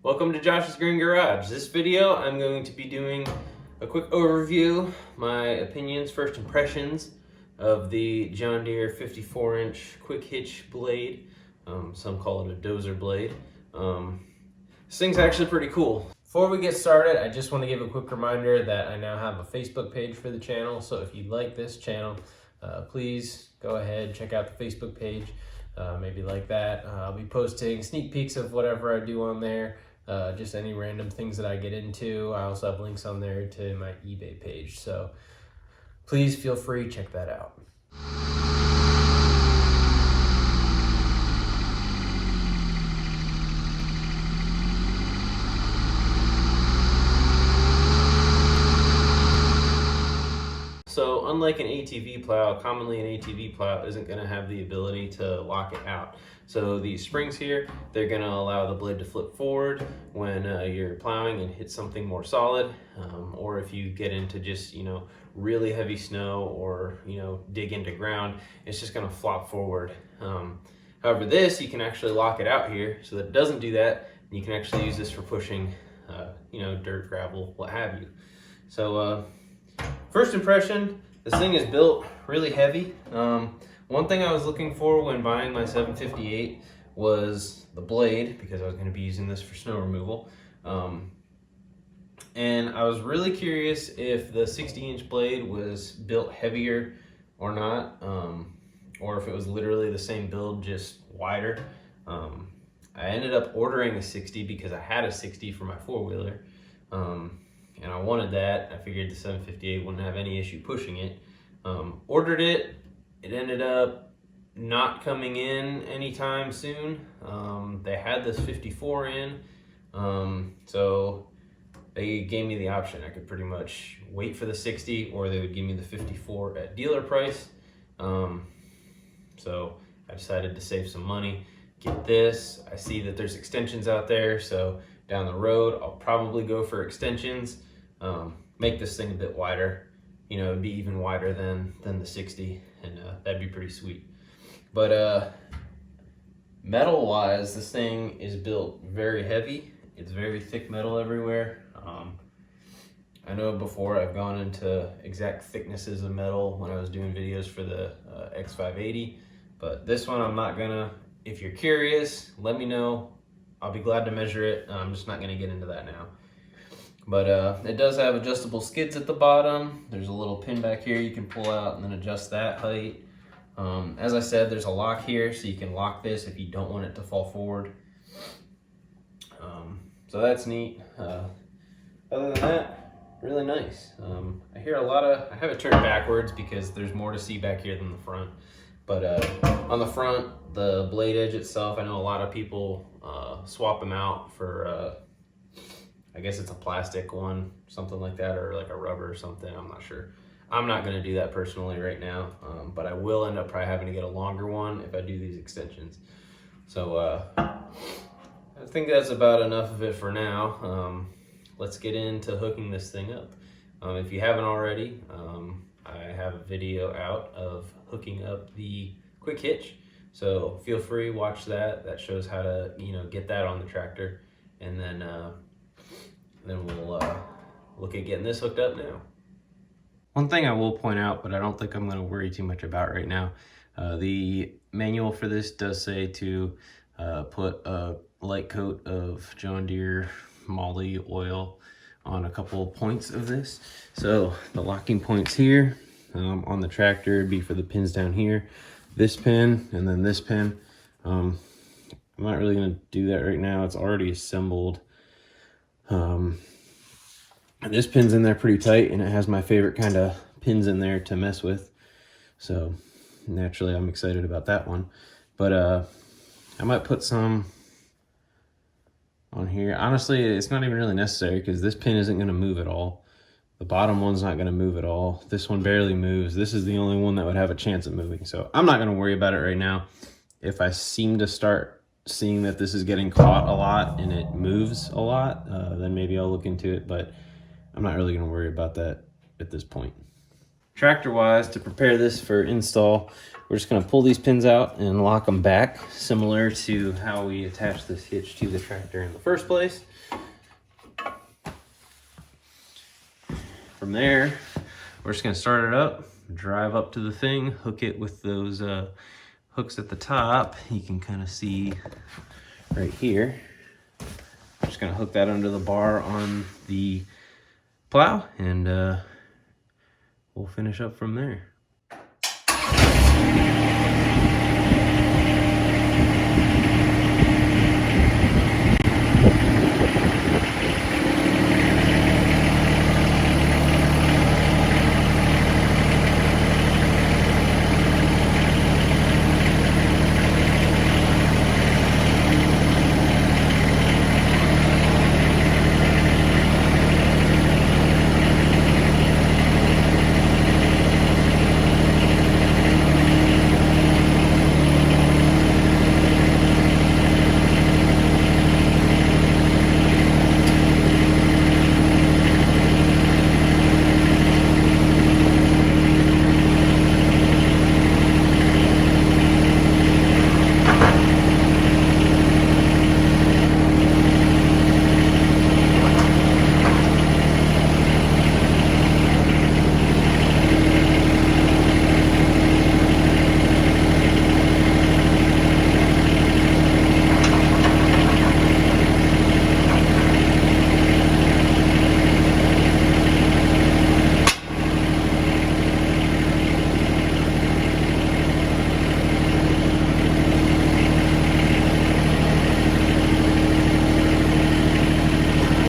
Welcome to Josh's Green Garage. This video I'm going to be doing a quick overview, my opinions, first impressions of the John Deere 54-inch quick hitch blade. Some call it a dozer blade. This thing's actually pretty cool. Before we get started, I just want to give a quick reminder that I now have a Facebook page for the channel. So if you like this channel, please go ahead, check out the Facebook page. Maybe like that. I'll be posting sneak peeks of whatever I do on there. Just any random things that I get into. I also have links on there to my eBay page, so please feel free, check that out. So unlike an ATV plow, commonly an ATV plow isn't going to have the ability to lock it out. So these springs here, they're going to allow the blade to flip forward when you're plowing and hit something more solid, or if you get into just, really heavy snow or, dig into ground, it's just going to flop forward. However, this, you can actually lock it out here so that it doesn't do that. And you can actually use this for pushing, dirt, gravel, what have you. So, first impression, this thing is built really heavy. One thing I was looking for when buying my 758 was the blade, because I was going to be using this for snow removal. And I was really curious if the 60-inch blade was built heavier or not, or if it was literally the same build, just wider. I ended up ordering a 60 because I had a 60 for my four-wheeler. And I wanted that. I figured the 758 wouldn't have any issue pushing it. Ordered it. It ended up not coming in anytime soon. They had this 54 in. So they gave me the option. I could pretty much wait for the 60 or they would give me the 54 at dealer price. So I decided to save some money, get this. I see that there's extensions out there. So down the road, I'll probably go for extensions. Make this thing a bit wider, it'd be even wider than the 60, and that'd be pretty sweet. But metal wise, this thing is built very heavy. It's very thick metal everywhere. I know before I've gone into exact thicknesses of metal when I was doing videos for the X580, but this one I'm not gonna. If you're curious, let me know. I'll be glad to measure it. I'm just not gonna get into that now. But it does have adjustable skids at the bottom. There's a little pin back here you can pull out and then adjust that height. As I said, there's a lock here, so you can lock this if you don't want it to fall forward. So that's neat. Other than that, really nice. I hear I have it turned backwards because there's more to see back here than the front. But on the front, the blade edge itself, I know a lot of people swap them out for I guess it's a plastic one, something like that, or like a rubber or something. I'm not sure. I'm not going to do that personally right now, but I will end up probably having to get a longer one if I do these extensions. So I think that's about enough of it for now. Let's get into hooking this thing up. If you haven't already, I have a video out of hooking up the quick hitch. So feel free, watch that. That shows how to, get that on the tractor. And then we'll look at getting this hooked up now. One thing I will point out, but I don't think I'm going to worry too much about right now, the manual for this does say to put a light coat of John Deere moly oil on a couple points of this. So the locking points here on the tractor would be for the pins down here, this pin, and then this pin. I'm not really going to do that right now. It's already assembled. And this pin's in there pretty tight, and it has my favorite kind of pins in there to mess with. So naturally, I'm excited about that one. But I might put some on here. Honestly, it's not even really necessary because this pin isn't going to move at all. The bottom one's not going to move at all. This one barely moves. This is the only one that would have a chance of moving. So I'm not going to worry about it right now. If I seem to start seeing that this is getting caught a lot and it moves a lot, then maybe I'll look into it, but I'm not really going to worry about that at this point. tractor-wise, to prepare this for install, we're just going to pull these pins out and lock them back, similar to how we attach this hitch to the tractor in the first place. From there, we're just going to start it up, drive up to the thing, hook it with those hooks at the top. You can kind of see right here. I'm just going to hook that under the bar on the plow, and we'll finish up from there.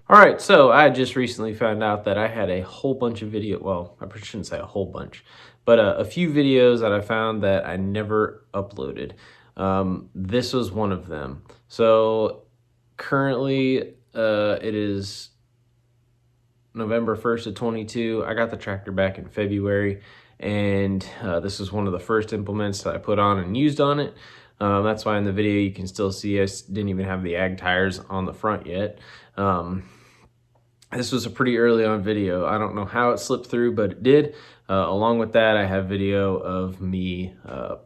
All right, so I just recently found out that I had a whole bunch of video, well, I shouldn't say a whole bunch, but a few videos that I found that I never uploaded. This was one of them. So currently it is November 1st of 22. I got the tractor back in February, and this is one of the first implements that I put on and used on it. That's why in the video you can still see I didn't even have the ag tires on the front yet. This was a pretty early on video. I don't know how it slipped through, but it did. Along with that, I have video of me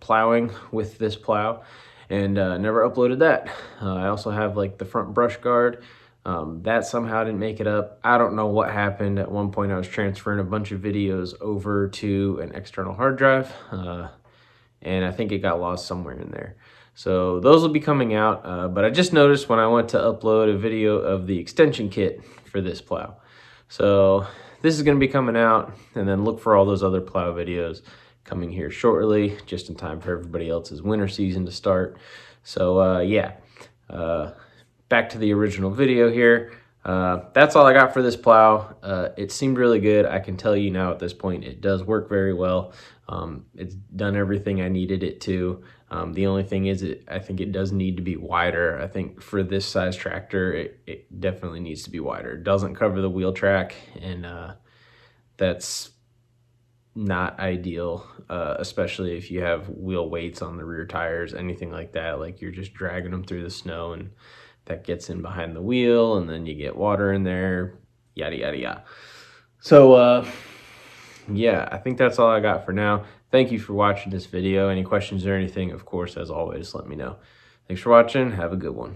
plowing with this plow, and never uploaded that. I also have like the front brush guard. That somehow didn't make it up. I don't know what happened. At one point I was transferring a bunch of videos over to an external hard drive, and I think it got lost somewhere in there. So those will be coming out, but I just noticed when I went to upload a video of the extension kit for this plow. So this is going to be coming out, and then look for all those other plow videos coming here shortly, just in time for everybody else's winter season to start. So yeah, back to the original video here. That's all I got for this plow. It seemed really good. I can tell you now at this point, it does work very well. It's done everything I needed it to. The only thing is, I think it does need to be wider. I think for this size tractor, it definitely needs to be wider. It doesn't cover the wheel track, and that's not ideal, especially if you have wheel weights on the rear tires, anything like that. Like you're just dragging them through the snow, and that gets in behind the wheel, and then you get water in there, yada, yada, yada. So, yeah, I think that's all I got for now. Thank you for watching this video. Any questions or anything, of course, as always, let me know. Thanks for watching. Have a good one.